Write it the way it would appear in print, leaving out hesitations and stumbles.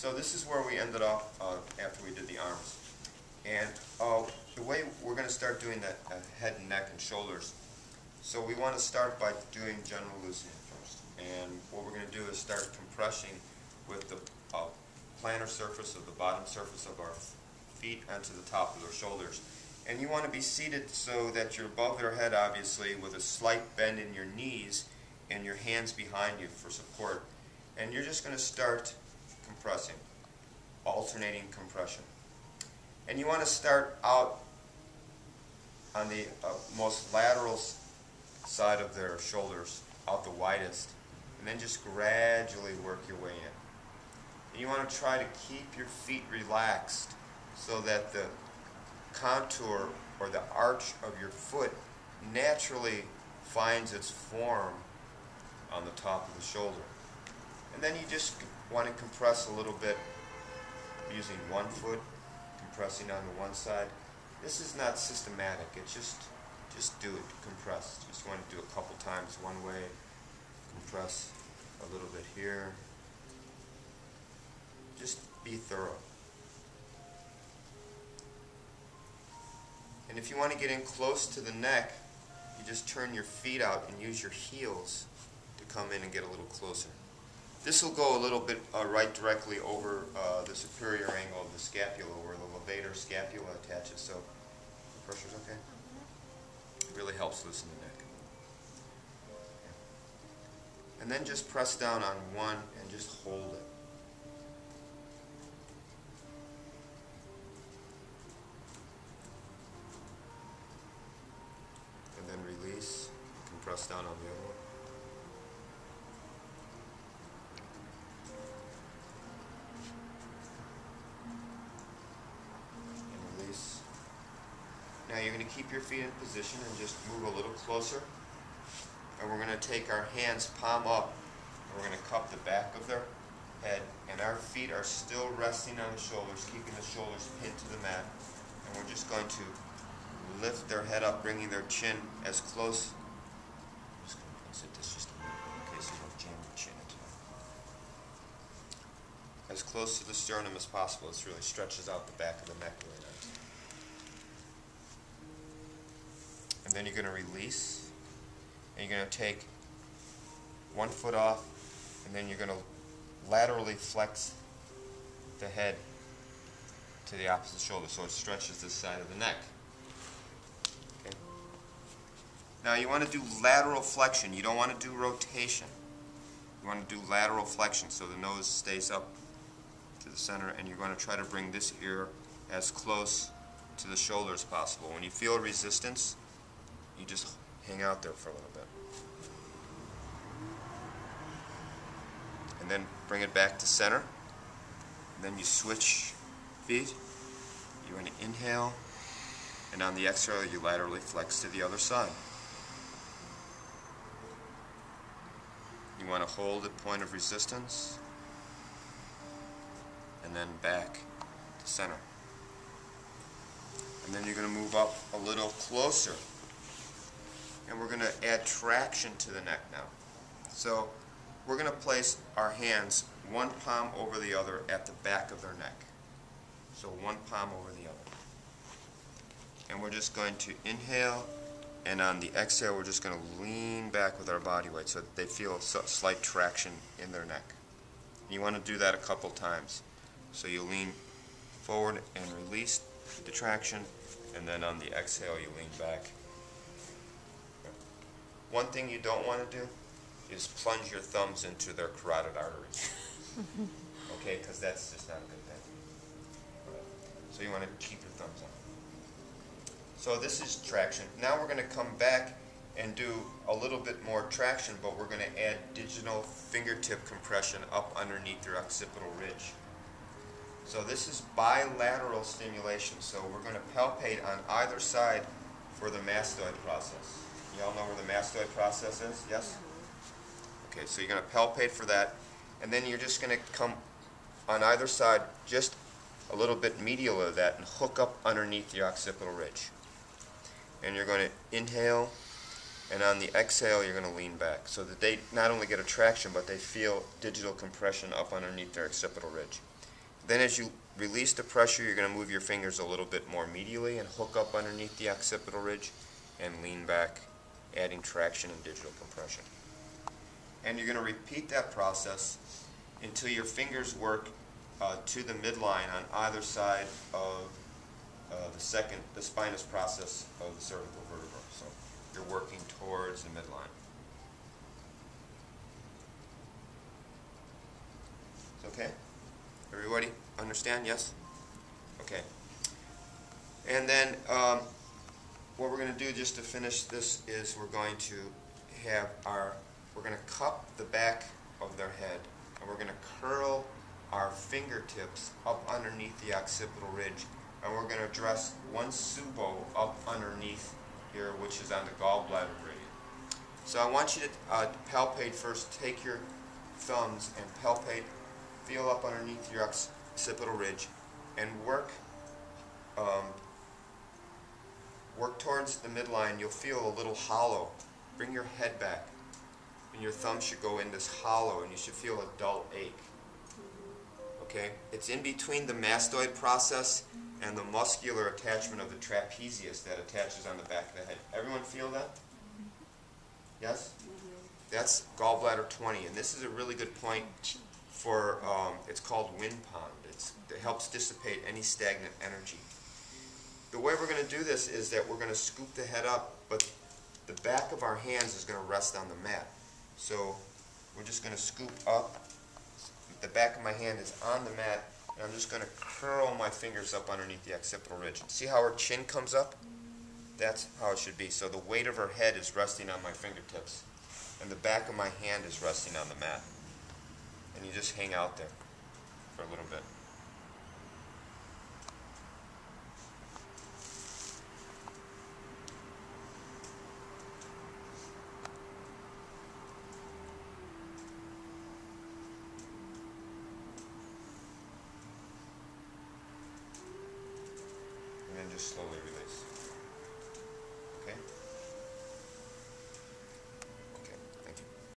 So this is where we ended off after we did the arms. And the way we're going to start doing that head and neck and shoulders, so we want to start by doing general loosening first. And what we're going to do is start compressing with the plantar surface of the bottom surface of our feet onto the top of their shoulders. And you want to be seated so that you're above their head, obviously, with a slight bend in your knees and your hands behind you for support. And you're just going to start compressing, alternating compression. And you want to start out on the most lateral side of their shoulders, out the widest, and then just gradually work your way in. And you want to try to keep your feet relaxed so that the contour or the arch of your foot naturally finds its form on the top of the shoulder. And then you just want to compress a little bit using one foot, compressing on the one side. This is not systematic. It's just do it. Compress. Just want to do a couple times one way. Compress a little bit here. Just be thorough. And if you want to get in close to the neck, you just turn your feet out and use your heels to come in and get a little closer. This will go a little bit right directly over the superior angle of the scapula, where the levator scapula attaches. So the pressure's okay? It really helps loosen the neck. And then just press down on one and just hold it. And then release, compress down on the other one. Now you're going to keep your feet in position and just move a little closer. And we're going to take our hands palm up and we're going to cup the back of their head. And our feet are still resting on the shoulders, keeping the shoulders pinned to the mat. And we're just going to lift their head up, bringing their chin as close. I'm just going to sit this just a minute in case you don't jam your chin into it. As close to the sternum as possible. This really stretches out the back of the neck really nice. And then you're going to release, and you're going to take one foot off, and then you're going to laterally flex the head to the opposite shoulder so it stretches this side of the neck. Okay. Now you want to do lateral flexion. You don't want to do rotation. You want to do lateral flexion so the nose stays up to the center, and you're going to try to bring this ear as close to the shoulder as possible. When you feel resistance, you just hang out there for a little bit. And then bring it back to center. And then you switch feet. You want to inhale, and on the exhale you laterally flex to the other side. You want to hold at point of resistance, and then back to center. And then you're going to move up a little closer. And we're going to add traction to the neck now. So we're going to place our hands one palm over the other at the back of their neck. So one palm over the other. And we're just going to inhale, and on the exhale we're just going to lean back with our body weight so that they feel a slight traction in their neck. And you want to do that a couple times. So you lean forward and release the traction, and then on the exhale you lean back. One thing you don't want to do is plunge your thumbs into their carotid arteries. Okay, because that's just not a good thing. So you want to keep your thumbs up. So this is traction. Now we're going to come back and do a little bit more traction, but we're going to add digital fingertip compression up underneath your occipital ridge. So this is bilateral stimulation. So we're going to palpate on either side for the mastoid process. You all know where the mastoid process is? Yes? Okay, so you're going to palpate for that, and then you're just going to come on either side just a little bit medial of that and hook up underneath your occipital ridge. And you're going to inhale, and on the exhale you're going to lean back so that they not only get a traction, but they feel digital compression up underneath their occipital ridge. Then as you release the pressure, you're going to move your fingers a little bit more medially and hook up underneath the occipital ridge and lean back, adding traction and digital compression. And you're going to repeat that process until your fingers work to the midline on either side of the spinous process of the cervical vertebra. So you're working towards the midline. Okay? Everybody understand? Yes? Okay. And then what we're going to do just to finish this is we're going to cup the back of their head, and we're going to curl our fingertips up underneath the occipital ridge, and we're going to dress one subo up underneath here, which is on the gallbladder gradient. So I want you to palpate first. Take your thumbs and palpate, feel up underneath your occipital ridge, and work towards the midline. You'll feel a little hollow. Bring your head back, and your thumb should go in this hollow, and you should feel a dull ache. Okay? It's in between the mastoid process and the muscular attachment of the trapezius that attaches on the back of the head. Everyone feel that? Yes? That's gallbladder 20, and this is a really good point for, it's called wind pond. It helps dissipate any stagnant energy. The way we're going to do this is that we're going to scoop the head up, but the back of our hands is going to rest on the mat. So we're just going to scoop up. The back of my hand is on the mat, and I'm just going to curl my fingers up underneath the occipital ridge. See how her chin comes up? That's how it should be. So the weight of her head is resting on my fingertips, and the back of my hand is resting on the mat. And you just hang out there for a little bit. And then just slowly release. Okay?